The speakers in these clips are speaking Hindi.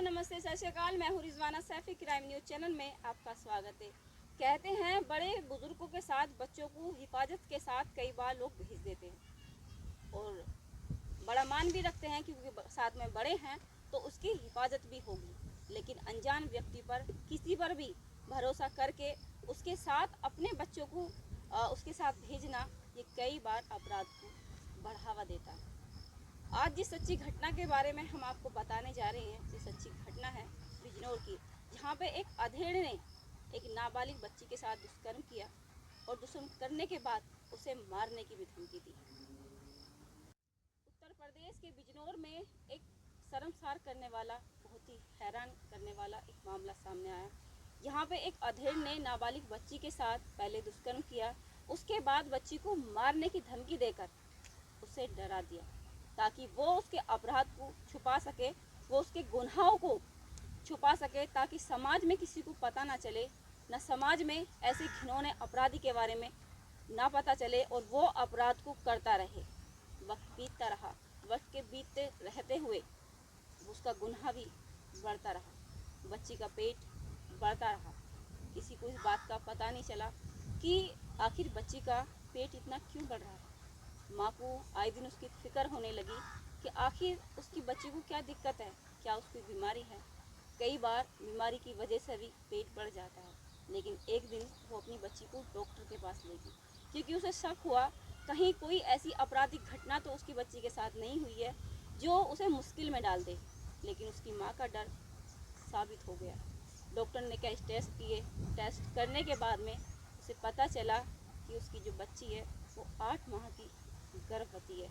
हेलो नमस्ते सत श्री अकाल। मैं हूँ Rizwana Saifi. Crime news channel में आपका स्वागत है। कहते हैं बड़े बुजुर्गों के साथ बच्चों को हिफाजत के साथ कई बार लोग भेज देते हैं और बड़ा मान भी रखते हैं क्योंकि साथ में बड़े हैं तो उसकी हिफाजत भी होगी। लेकिन अनजान व्यक्ति पर किसी पर भी भरोसा करके उसके साथ अपने बच्चों को उसके साथ भेजना ये कई बार अपराध को बढ़ावा देता है। आज जिस सच्ची घटना के बारे में हम आपको बताने जा रहे हैं, ये सच्ची घटना है बिजनौर की, जहाँ पे एक अधेड़ ने एक नाबालिग बच्ची के साथ दुष्कर्म किया और दुष्कर्म करने के बाद उसे मारने की भी धमकी दी। उत्तर प्रदेश के बिजनौर में एक शर्मसार करने वाला, बहुत ही हैरान करने वाला एक मामला सामने आया। यहाँ पे एक अधेड़ ने नाबालिग बच्ची के साथ पहले दुष्कर्म किया, उसके बाद बच्ची को मारने की धमकी देकर उसे डरा दिया ताकि वो उसके अपराध को छुपा सके, वो उसके गुनाहों को छुपा सके, ताकि समाज में किसी को पता ना चले, ना समाज में ऐसे घिनौने अपराधी के बारे में ना पता चले और वो अपराध को करता रहे। वक्त बीतता रहा, वक्त के बीतते रहते हुए उसका गुनाह भी बढ़ता रहा, बच्ची का पेट बढ़ता रहा। किसी को इस बात का पता नहीं चला कि आखिर बच्ची का पेट इतना क्यों बढ़ रहा है। माँ को आए दिन उसकी फिक्र होने लगी कि आखिर उसकी बच्ची को क्या दिक्कत है, क्या उसकी बीमारी है। कई बार बीमारी की वजह से भी पेट बढ़ जाता है, लेकिन एक दिन वो अपनी बच्ची को डॉक्टर के पास ले गई क्योंकि उसे शक हुआ कहीं कोई ऐसी आपराधिक घटना तो उसकी बच्ची के साथ नहीं हुई है जो उसे मुश्किल में डाल दे। लेकिन उसकी माँ का डर साबित हो गया। डॉक्टर ने कई टेस्ट किए, टेस्ट करने के बाद में उसे पता चला कि उसकी जो बच्ची है वो 8 माह की गर्भवती है।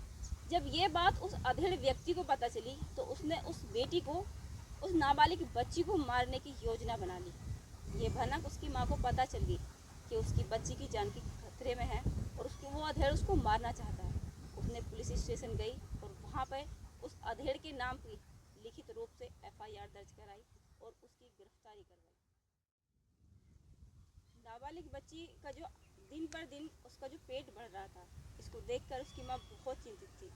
जब ये बात उस अधेड़ व्यक्ति को पता चली तो उसने उस बेटी को, उस नाबालिग बच्ची को मारने की योजना बना ली। ये भनक उसकी माँ को पता चल गई कि उसकी बच्ची की जान की खतरे में है और वो अधेड़ उसको मारना चाहता है। उसने पुलिस स्टेशन गई और वहाँ पर उस अधेड़ के नाम की लिखित रूप से FIR दर्ज कराई और उसकी गिरफ्तारी करवाई। नाबालिग बच्ची का जो दिन पर दिन उसका जो पेट बढ़ रहा था, इसको देखकर उसकी माँ बहुत चिंतित थी।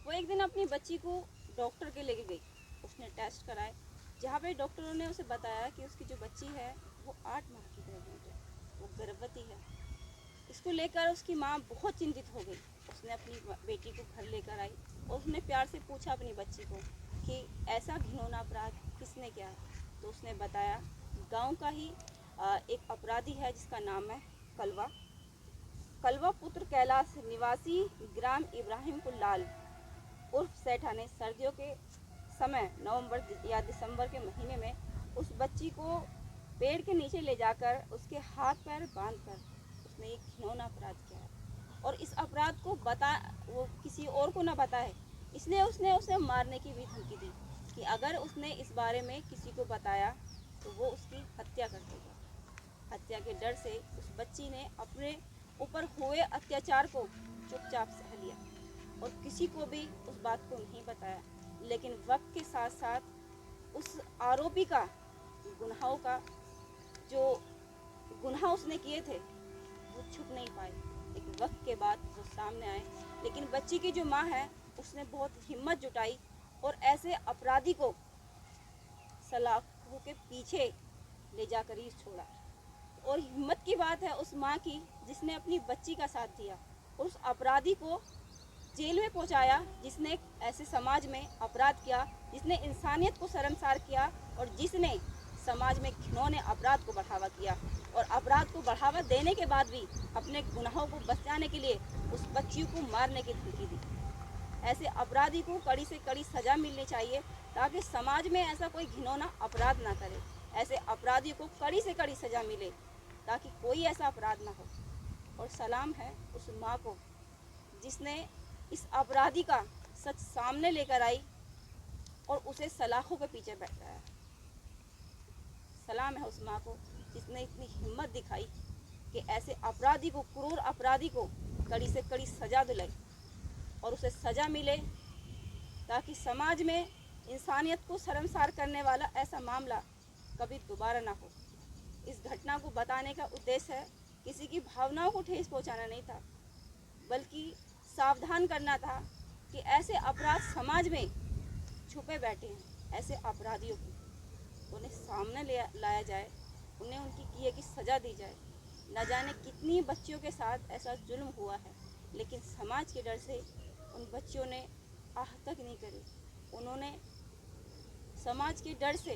वो एक दिन अपनी बच्ची को डॉक्टर के लेके गई। उसने टेस्ट कराए, जहाँ पे डॉक्टरों ने उसे बताया कि उसकी जो बच्ची है वो 8 माह की प्रेग्नेंट है, वो गर्भवती है। इसको लेकर उसकी माँ बहुत चिंतित हो गई। उसने अपनी बेटी को घर लेकर आई और उसने प्यार से पूछा अपनी बच्ची को कि ऐसा घिनौना अपराध किसने किया है। तो उसने बताया गांव का ही एक अपराधी है जिसका नाम है कलवा। कलवा पुत्र कैलाश निवासी ग्राम इब्राहिमपुर लाल उर्फ सेठा ने सर्दियों के समय नवंबर या दिसंबर के महीने में उस बच्ची को पेड़ के नीचे ले जाकर उसके हाथ पैर बांधकर उसने एक घिनौना अपराध किया है। और इस अपराध को वो किसी और को ना बताए, इसलिए उसने उसे मारने की भी धमकी दी कि अगर उसने इस बारे में किसी को बताया तो वो उसकी हत्या कर देगा। हत्या के डर से उस बच्ची ने अपने ऊपर हुए अत्याचार को चुपचाप सह लिया और किसी को भी उस बात को नहीं बताया। लेकिन वक्त के साथ साथ उस आरोपी का गुनाहों का जो गुनाह उसने किए थे वो छुप नहीं पाए, लेकिन वक्त के बाद वो सामने आए। लेकिन बच्ची की जो माँ है उसने बहुत हिम्मत जुटाई और ऐसे अपराधी को सलाखों के पीछे ले जाकर ही छोड़ा। और हिम्मत की बात है उस माँ की जिसने अपनी बच्ची का साथ दिया और उस अपराधी को जेल में पहुंचाया, जिसने ऐसे समाज में अपराध किया, जिसने इंसानियत को शर्मसार किया और जिसने समाज में घिनौने अपराध को बढ़ावा किया। और अपराध को बढ़ावा देने के बाद भी अपने गुनाहों को बचाने के लिए उस बच्ची को मारने की धमकी दी। ऐसे अपराधी को कड़ी से कड़ी सज़ा मिलनी चाहिए ताकि समाज में ऐसा कोई घिनौना अपराध ना करे। ऐसे अपराधी को कड़ी से कड़ी सज़ा मिले ताकि कोई ऐसा अपराध ना हो। और सलाम है उस माँ को जिसने इस अपराधी का सच सामने लेकर आई और उसे सलाखों के पीछे बैठाया। सलाम है उस माँ को जिसने इतनी हिम्मत दिखाई कि ऐसे अपराधी को, क्रूर अपराधी को कड़ी से कड़ी सज़ा दिलाई और उसे सज़ा मिले ताकि समाज में इंसानियत को शर्मसार करने वाला ऐसा मामला कभी दोबारा ना हो। इस घटना को बताने का उद्देश्य है किसी की भावनाओं को ठेस पहुंचाना नहीं था, बल्कि सावधान करना था कि ऐसे अपराध समाज में छुपे बैठे हैं। ऐसे अपराधियों को उन्हें सामने लाया जाए, उन्हें उनकी किए की सज़ा दी जाए। न जाने कितनी बच्चियों के साथ ऐसा जुल्म हुआ है, लेकिन समाज के डर से उन बच्चियों ने आह तक नहीं करी। उन्होंने समाज के डर से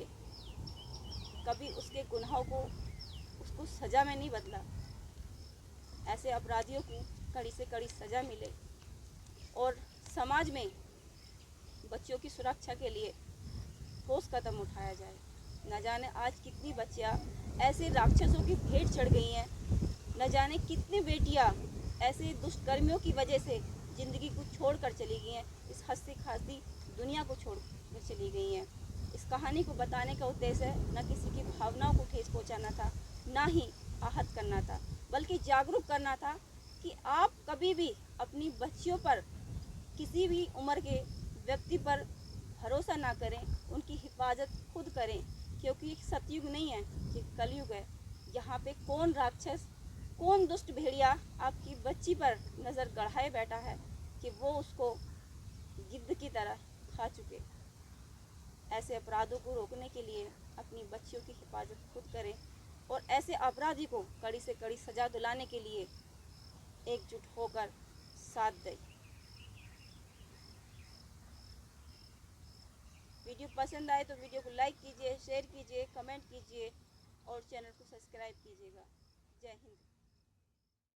कभी उसके गुनाहों को उसको सज़ा में नहीं बदला। ऐसे अपराधियों को कड़ी से कड़ी सज़ा मिले और समाज में बच्चियों की सुरक्षा के लिए ठोस कदम उठाया जाए। न जाने आज कितनी बच्चियां ऐसे राक्षसों की भेंट चढ़ गई हैं, न जाने कितनी बेटियां ऐसे दुष्कर्मियों की वजह से ज़िंदगी को छोड़कर चली गई हैं, इस हंसी खासी दुनिया को छोड़कर चली गई हैं। इस कहानी को बताने का उद्देश्य न किसी की भावनाओं को ठेस पहुंचाना था, ना ही आहत करना था, बल्कि जागरूक करना था कि आप कभी भी अपनी बच्चियों पर, किसी भी उम्र के व्यक्ति पर भरोसा ना करें, उनकी हिफाजत खुद करें, क्योंकि सतयुग नहीं है, ये कलयुग है। यहाँ पे कौन राक्षस, कौन दुष्ट भेड़िया आपकी बच्ची पर नज़र गड़ाए बैठा है कि वो उसको गिद्ध की तरह खा चुके। ऐसे अपराधों को रोकने के लिए अपनी बच्चियों की हिफाजत खुद करें और ऐसे अपराधी को कड़ी से कड़ी सज़ा दिलाने के लिए एकजुट होकर साथ दें। वीडियो पसंद आए तो वीडियो को लाइक कीजिए, शेयर कीजिए, कमेंट कीजिए और चैनल को सब्सक्राइब कीजिएगा। जय हिंद।